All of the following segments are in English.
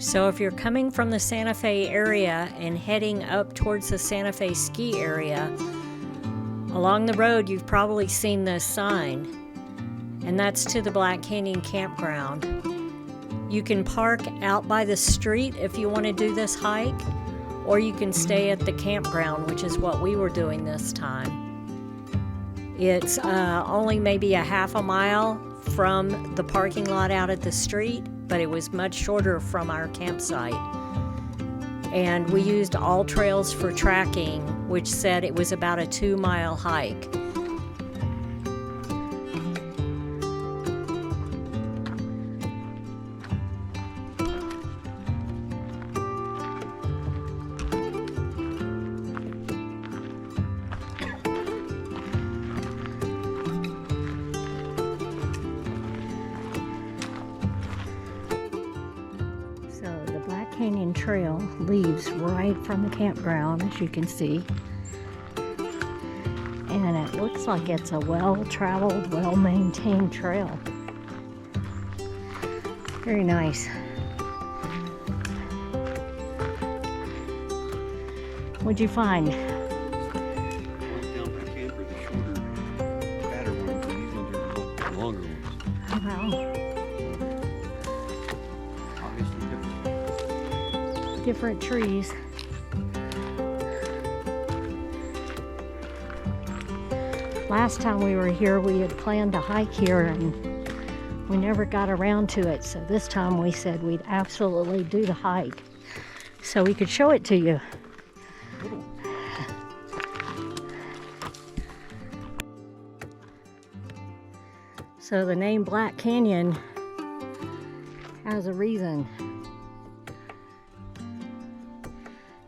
So if you're coming from the Santa Fe area and heading up towards the Santa Fe ski area, along the road you've probably seen this sign, and that's to the Black Canyon Campground. You can park out by the street if you want to do this hike, or you can stay at the campground, which is what we were doing this time. It's only maybe a half a mile from the parking lot out at the street, but it was much shorter from our campsite. And we used All Trails for tracking, which said it was about a 2-mile hike. Canyon Trail leaves right from the campground, as you can see, and it looks like it's a well-traveled, well-maintained trail. Very nice. What'd you find? Down by camper, the shorter, fatter ones, and these ones are the longer ones. Oh, wow. Different trees. Last time we were here, we had planned to hike here and we never got around to it. So this time we said we'd absolutely do the hike so we could show it to you. So the name Black Canyon has a reason.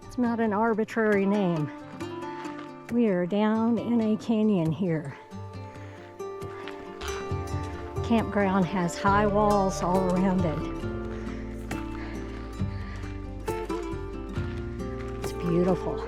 It's not an arbitrary name. We are down in a canyon here. Campground has high walls all around it. It's beautiful.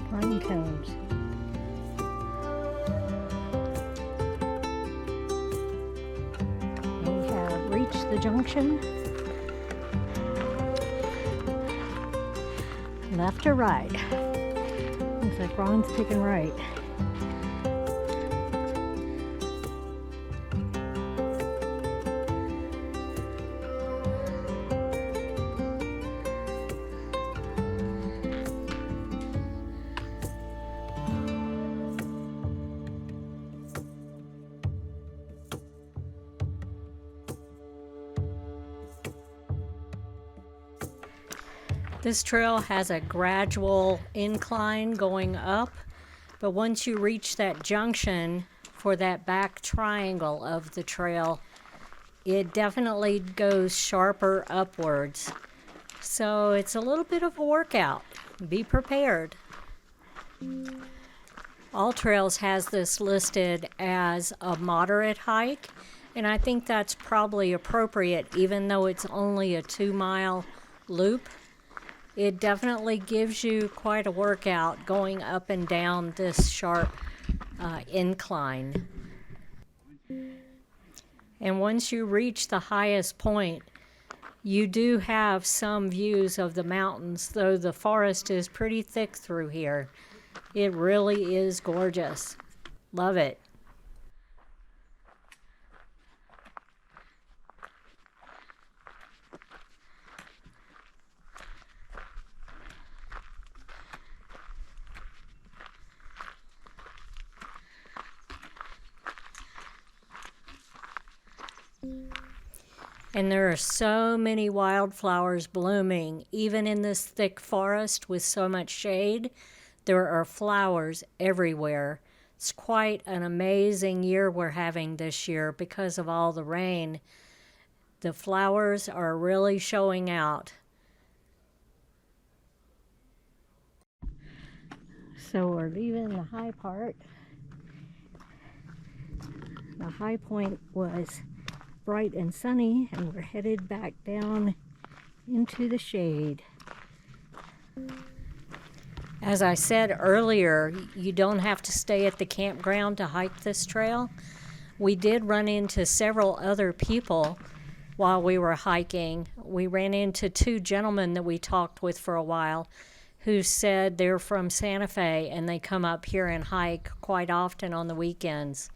Pine cones. We have reached the junction. Left or right? Looks like Ron's taking right. This trail has a gradual incline going up, but once you reach that junction for that back triangle of the trail, it definitely goes sharper upwards. So it's a little bit of a workout. Be prepared. All Trails has this listed as a moderate hike, and I think that's probably appropriate even though it's only a 2-mile loop. It definitely gives you quite a workout going up and down this sharp incline. And once you reach the highest point, you do have some views of the mountains, though the forest is pretty thick through here. It really is gorgeous. Love it. And there are so many wildflowers blooming, even in this thick forest with so much shade. There are flowers everywhere. It's quite an amazing year we're having this year because of all the rain. The flowers are really showing out. So we're leaving the high part. The high point was bright and sunny, and we're headed back down into the shade. As I said earlier, you don't have to stay at the campground to hike this trail. We did run into several other people while we were hiking. We ran into two gentlemen that we talked with for a while who said they're from Santa Fe and they come up here and hike quite often on the weekends.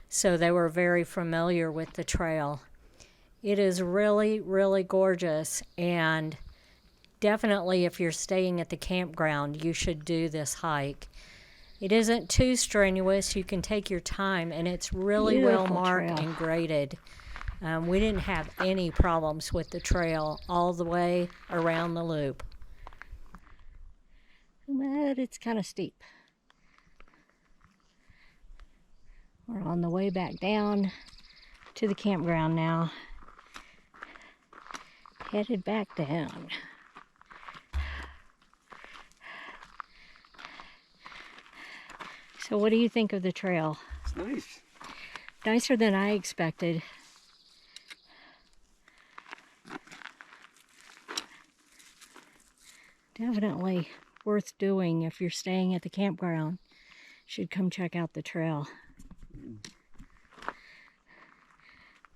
So they were very familiar with the trail. It is really, really gorgeous, and definitely if you're staying at the campground, you should do this hike. It isn't too strenuous. You can take your time, and it's really Beautiful well marked trail. and graded. We didn't have any problems with the trail all the way around the loop. But it's kind of steep. We're on the way back down to the campground now. Headed back down. So what do you think of the trail? It's nice. Nicer than I expected. Definitely worth doing if you're staying at the campground. Should come check out the trail.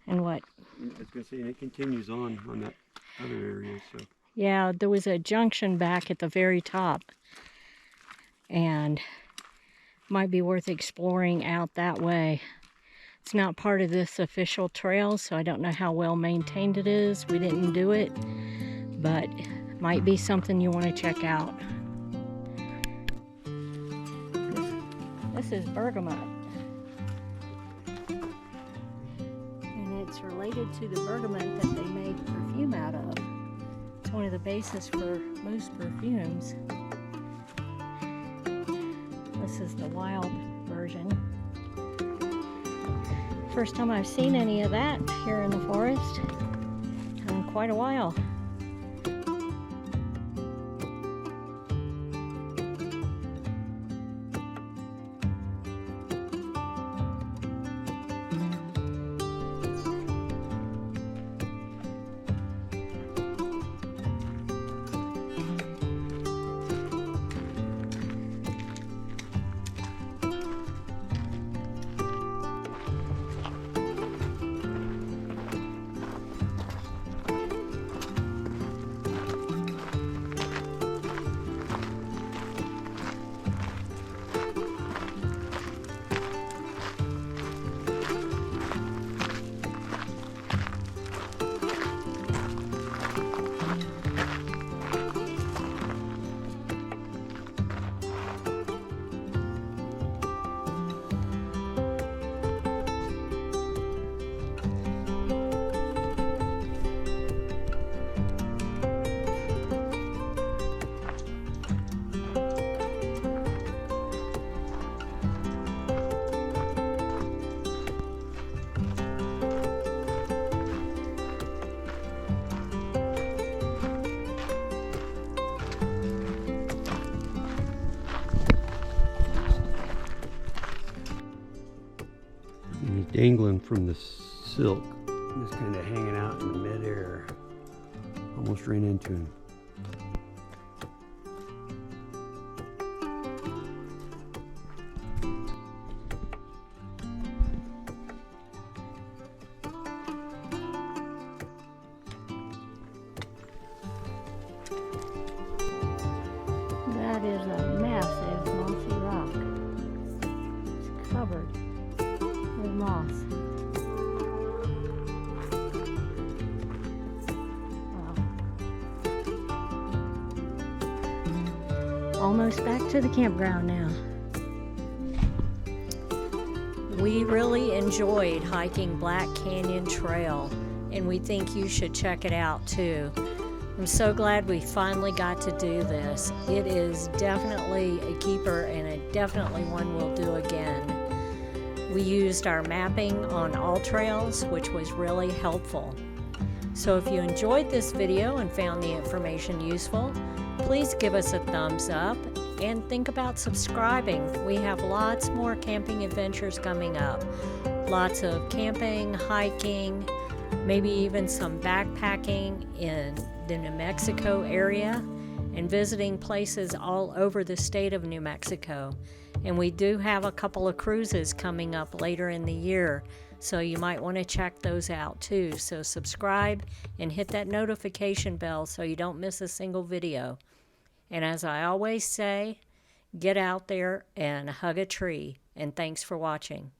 And what? I was going to say, and it continues on that other area, so. Yeah, there was a junction back at the very top. And might be worth exploring out that way. It's not part of this official trail, so I don't know how well maintained it is. We didn't do it, but might be something you want to check out. This is bergamot. And it's related to the bergamot that they make perfume out of. It's one of the bases for most perfumes. This is the wild version. First time I've seen any of that here in the forest in quite a while. Dangling from the silk, just kind of hanging out in midair. Almost ran into him. That is a massive mossy rock. It's covered with moss. Wow. Almost back to the campground now. We really enjoyed hiking Black Canyon Trail, and we think you should check it out too. I'm so glad we finally got to do this. It is definitely a keeper, and it definitely one we'll do again. We used our mapping on all trails, which was really helpful. So if you enjoyed this video and found the information useful, please give us a thumbs up and think about subscribing. We have lots more camping adventures coming up. Lots of camping, hiking, maybe even some backpacking in the New Mexico area, and visiting places all over the state of New Mexico. And we do have a couple of cruises coming up later in the year, so you might want to check those out too. So subscribe and hit that notification bell so you don't miss a single video. And as I always say, get out there and hug a tree. And thanks for watching.